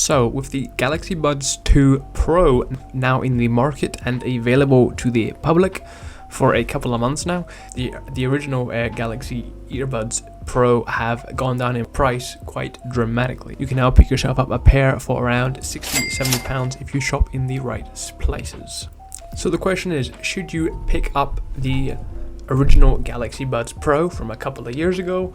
So with the Galaxy Buds 2 Pro now in the market and available to the public for a couple of months now, the original Galaxy Earbuds Pro have gone down in price quite dramatically. You can now pick yourself up a pair for around £60-70 if you shop in the right places. So the question is, should you pick up the original Galaxy Buds Pro from a couple of years ago,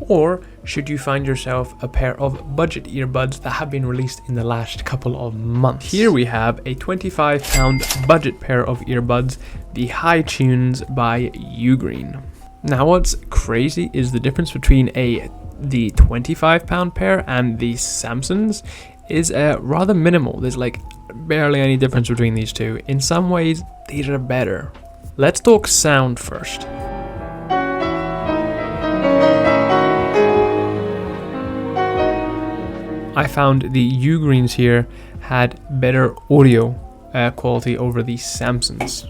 or should you find yourself a pair of budget earbuds that have been released in the last couple of months? Here we have a £25 budget pair of earbuds, the Hitunes by Ugreen. Now what's crazy is the difference between the £25 pair and the Samsung's is rather minimal. There's like barely any difference between these two. In some ways, these are better. Let's talk sound first. I found the Ugreens here had better audio quality over the Samsung's.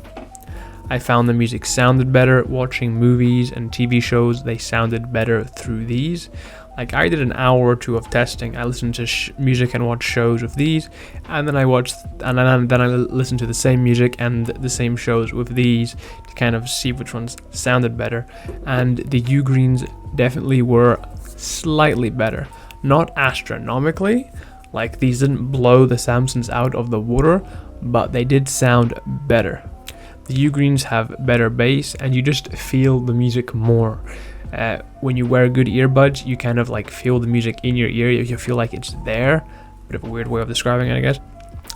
I found the music sounded better. Watching movies and TV shows, they sounded better through these. Like I did an hour or two of testing. I listened to music and watched shows with these, and then I listened to the same music and the same shows with these to kind of see which ones sounded better. And the Ugreens definitely were slightly better. Not astronomically, like these didn't blow the Samsung's out of the water, but they did sound better. The Ugreens have better bass, and you just feel the music more. When you wear good earbuds, you kind of like feel the music in your ear. You feel like it's there. Bit of a weird way of describing it, I guess.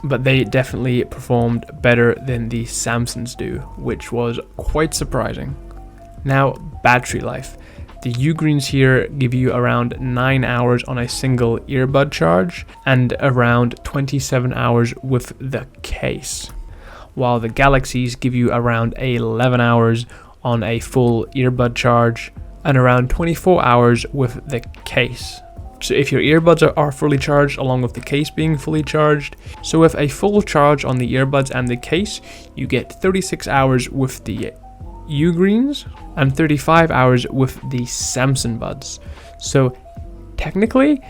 But they definitely performed better than the Samsung's do, which was quite surprising. Now, battery life. The Ugreens here give you around 9 hours on a single earbud charge and around 27 hours with the case, while the Galaxies give you around 11 hours on a full earbud charge and around 24 hours with the case. So if your earbuds are fully charged along with the case being fully charged, so with a full charge on the earbuds and the case, you get 36 hours with the Ugreens and 35 hours with the Samsung Buds. So technically,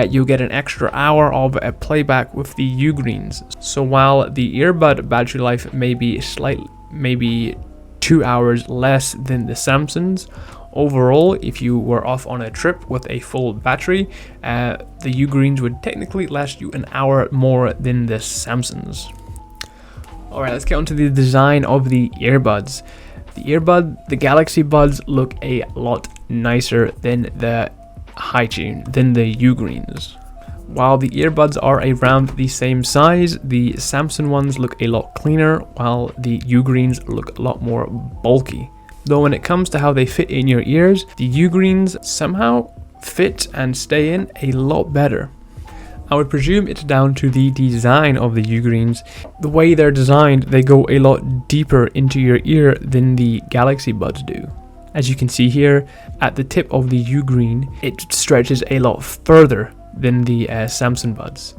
you'll get an extra hour of a playback with the Ugreens. So while the earbud battery life may be 2 hours less than the Samsung's, overall, if you were off on a trip with a full battery, the Ugreens would technically last you an hour more than the Samsung's. Alright, let's get onto the design of the earbuds. The Galaxy Buds look a lot nicer than the Hitune, than the Ugreens. While the earbuds are around the same size, the Samsung ones look a lot cleaner, while the Ugreens look a lot more bulky. Though when it comes to how they fit in your ears, the Ugreens somehow fit and stay in a lot better. I would presume it's down to the design of the Ugreens. The way they're designed, they go a lot deeper into your ear than the Galaxy Buds do. As you can see here, at the tip of the Ugreen, it stretches a lot further than the Samsung Buds.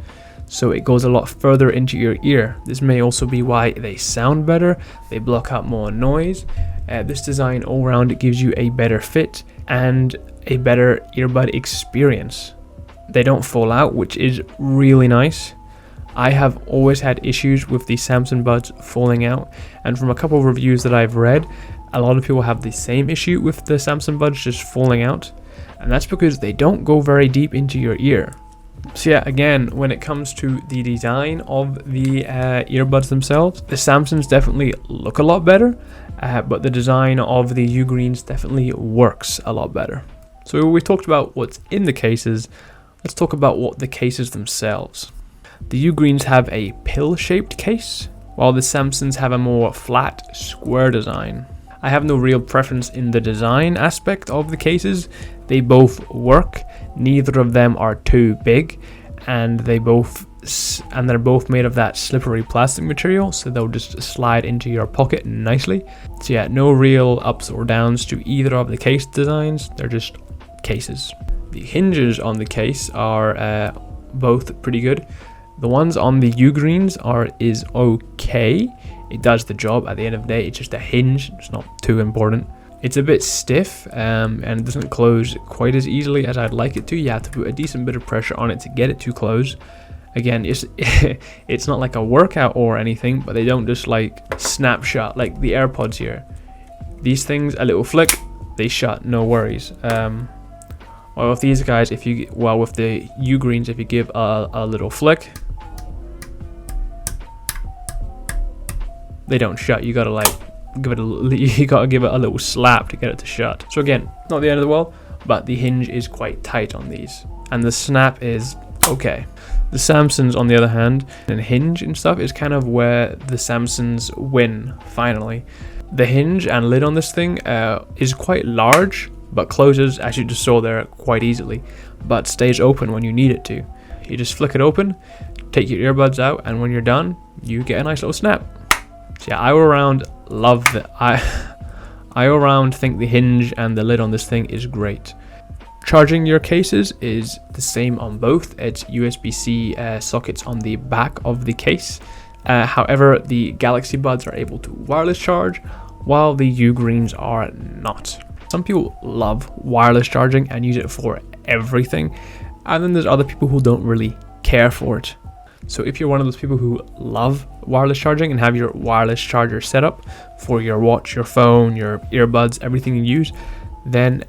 So it goes a lot further into your ear. This may also be why they sound better, they block out more noise. This design all around gives you a better fit and a better earbud experience. They don't fall out, which is really nice. I have always had issues with the Samsung Buds falling out, and from a couple of reviews that I've read, a lot of people have the same issue with the Samsung Buds just falling out, and that's because they don't go very deep into your ear. So yeah, again, when it comes to the design of the earbuds themselves, the Samsungs definitely look a lot better, but the design of the Ugreens definitely works a lot better. So we talked about what's in the cases. Let's talk about what the cases themselves. The Ugreens have a pill-shaped case, while the Samsungs have a more flat, square design. I have no real preference in the design aspect of the cases. They both work. Neither of them are too big, and they're both made of that slippery plastic material, so they'll just slide into your pocket nicely. So yeah, no real ups or downs to either of the case designs. They're just cases. The hinges on the case are both pretty good. The ones on the Ugreens is okay. It does the job. At the end of the day, it's just a hinge. It's not too important. It's a bit stiff and it doesn't close quite as easily as I'd like it to. You have to put a decent bit of pressure on it to get it to close. Again, it's not like a workout or anything, but they don't just like snapshot like the AirPods here. These things, a little flick, they shut, no worries. Well, with these guys, with the Ugreens, if you give a little flick, they don't shut. You gotta like give it a little slap to get it to shut. So again, not the end of the world, but the hinge is quite tight on these, and the snap is okay. The Samsungs, on the other hand, and hinge and stuff is kind of where the Samsungs win. Finally, the hinge and lid on this thing is quite large, but closes, as you just saw there, quite easily, but stays open when you need it to. You just flick it open, take your earbuds out, and when you're done, you get a nice little snap. So yeah, I all around love I all around think the hinge and the lid on this thing is great. Charging your cases is the same on both. It's USB-C sockets on the back of the case. However, the Galaxy Buds are able to wireless charge, while the Ugreens are not. Some people love wireless charging and use it for everything, and then there's other people who don't really care for it. So if you're one of those people who love wireless charging and have your wireless charger set up for your watch, your phone, your earbuds, everything you use, then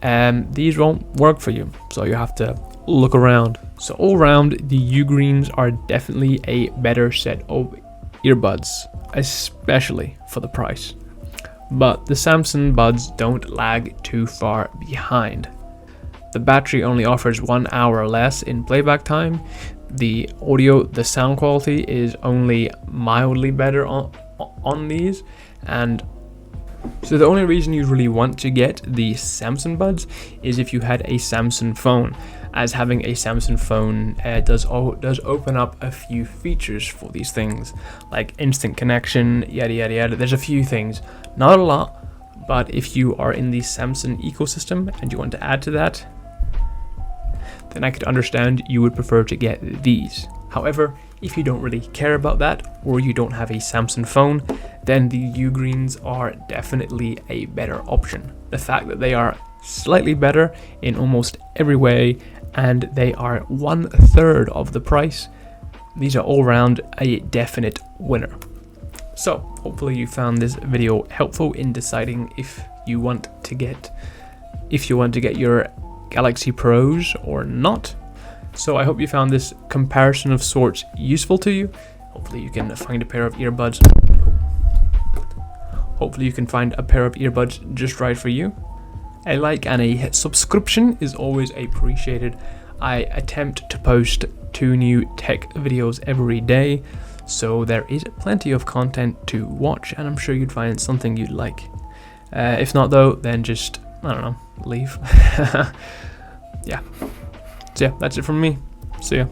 these won't work for you. So you have to look around. So all around, the Ugreens are definitely a better set of earbuds, especially for the price. But the Samsung Buds don't lag too far behind. The battery only offers 1 hour less in playback time. The sound quality is only mildly better on these, and so the only reason you really want to get the Samsung Buds is if you had a Samsung phone, as having a Samsung phone does open up a few features for these things, like instant connection, yada yada yada. There's a few things, not a lot, but if you are in the Samsung ecosystem and you want to add to that, then I could understand you would prefer to get these. However, if you don't really care about that, or you don't have a Samsung phone, then the Ugreens are definitely a better option. The fact that they are slightly better in almost every way, and they are 1/3 of the price, these are all around a definite winner. So hopefully you found this video helpful in deciding if you want to get your Galaxy Pros or not. So I hope you found this comparison of sorts useful to you. Hopefully you can find a pair of earbuds. Hopefully you can find a pair of earbuds just right for you. A like and a subscription is always appreciated. I attempt to post 2 new tech videos every day, so there is plenty of content to watch, and I'm sure you'd find something you'd like. If not though, then just, I don't know, leave. Yeah. So yeah, that's it from me. See ya.